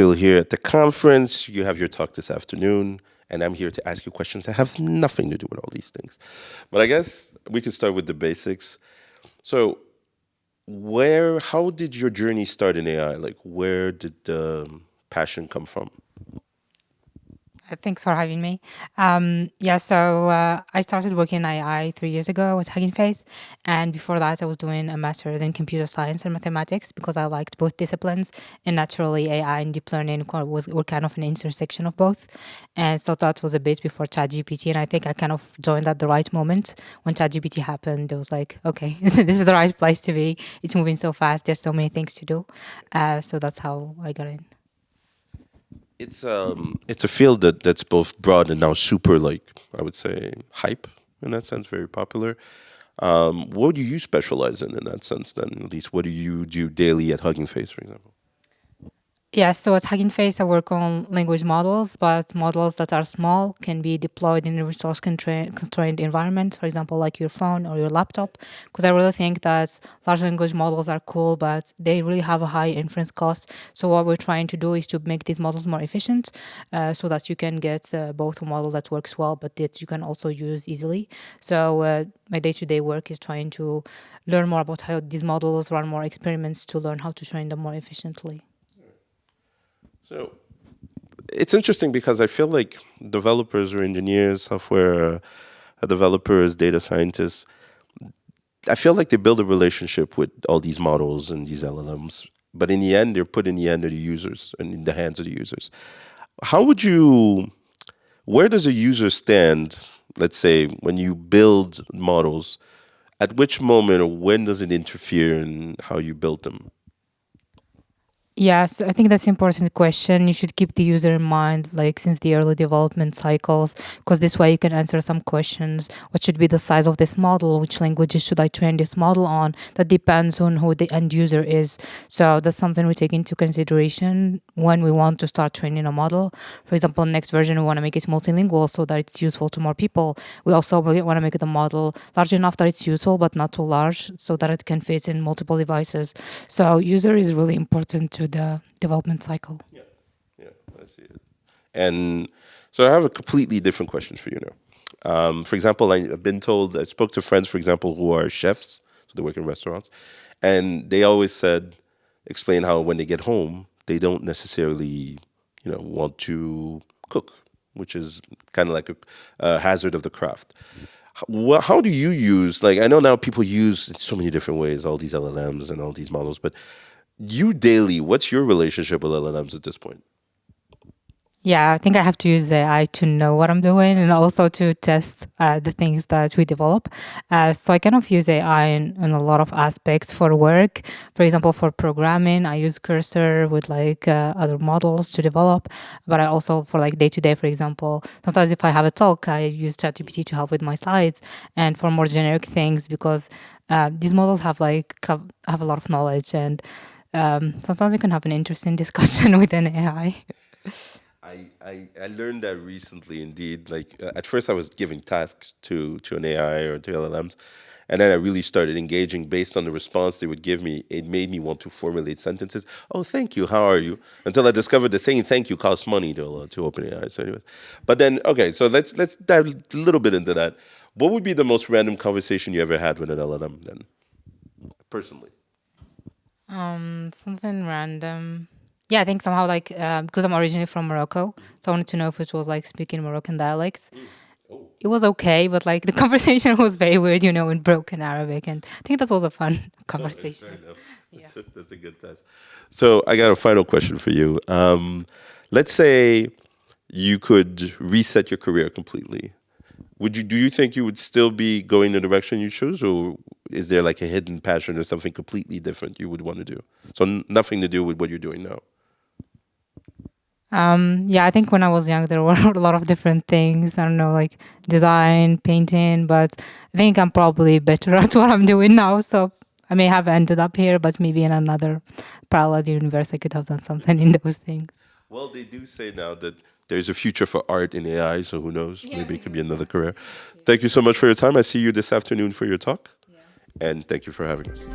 still here at the conference. You have your talk this afternoon, and I'm here to ask you questions that have nothing to do with all these things. But I guess we could start with the basics. So, how did your journey start in AI? Like, where did the passion come from? Thanks for having me. I started working in AI 3 years ago with Hugging Face. And before that, I was doing a master's in computer science and mathematics because I liked both disciplines. And naturally, AI and deep learning were kind of an intersection of both. And so that was a bit before ChatGPT. And I think I kind of joined at the right moment. When ChatGPT happened, it was like, okay, this is the right place to be. It's moving so fast. There's so many things to do. So that's how I got in. It's a field that's both broad and now super, like, I would say, hype in that sense, very popular. What do you specialize in that sense then? At least what do you do daily at Hugging Face, for example? Yeah, so at Hugging Face, I work on language models, but models that are small can be deployed in a resource constrained environment, for example, like your phone or your laptop. Because I really think that large language models are cool, but they really have a high inference cost. So what we're trying to do is to make these models more efficient so that you can get both a model that works well, but that you can also use easily. So my day-to-day work is trying to learn more about how these models run more experiments to learn how to train them more efficiently. So it's interesting because I feel like developers or engineers, software developers, data scientists, I feel like they build a relationship with all these models and these LLMs, but in the end, they're put in the hand of the users and in the hands of the users. How would you, where does a user stand, let's say, when you build models? At which moment or when does it interfere in how you build them? Yes, I think that's an important question. You should keep the user in mind, like since the early development cycles, because this way you can answer some questions. What should be the size of this model? Which languages should I train this model on? That depends on who the end user is. So that's something we take into consideration when we want to start training a model. For example, next version, we want to make it multilingual so that it's useful to more people. We also want to make the model large enough that it's useful, but not too large so that it can fit in multiple devices. So user is really important to the development cycle. Yeah, I see it. And so I have a completely different question for you now. For example, I've been told, I spoke to friends, for example, who are chefs, so they work in restaurants, and they always explain how when they get home, they don't necessarily, want to cook, which is kind of like a hazard of the craft. How do you use, like, I know now people use in so many different ways, all these LLMs and all these models, but you daily, what's your relationship with LLMs at this point? Yeah, I think I have to use the AI to know what I'm doing and also to test the things that we develop. So I kind of use AI in a lot of aspects for work. For example, for programming, I use Cursor with like other models to develop. But I also, for like day to day, for example, sometimes if I have a talk, I use ChatGPT to help with my slides. And for more generic things, because these models have have a lot of knowledge, and sometimes you can have an interesting discussion with an AI. I learned that recently, indeed. Like at first, I was giving tasks to an AI or to LLMs, and then I really started engaging based on the response they would give me. It made me want to formulate sentences. Oh, thank you. How are you? Until I discovered that saying thank you costs money to OpenAI. So, anyways, but then okay, so let's dive a little bit into that. What would be the most random conversation you ever had with an LLM? Then, personally. Something random. Yeah, I think somehow like because I'm originally from Morocco, so I wanted to know if it was like speaking Moroccan dialects. Oh. It was okay, but like the conversation was very weird, in broken Arabic, and I think that was a fun conversation. Fair enough. That's a good test. So I got a final question for you. Let's say you could reset your career completely. Do you think you would still be going the direction you choose, or is there like a hidden passion or something completely different you would want to do? So nothing to do with what you're doing now. Yeah, I think when I was young, there were a lot of different things. I don't know, like design, painting, but I think I'm probably better at what I'm doing now. So I may have ended up here, but maybe in another parallel universe, I could have done something in those things. Well, they do say now that there's a future for art in AI, so who knows? Maybe it could be another career. Thank you so much for your time. I see you this afternoon for your talk, and thank you for having us.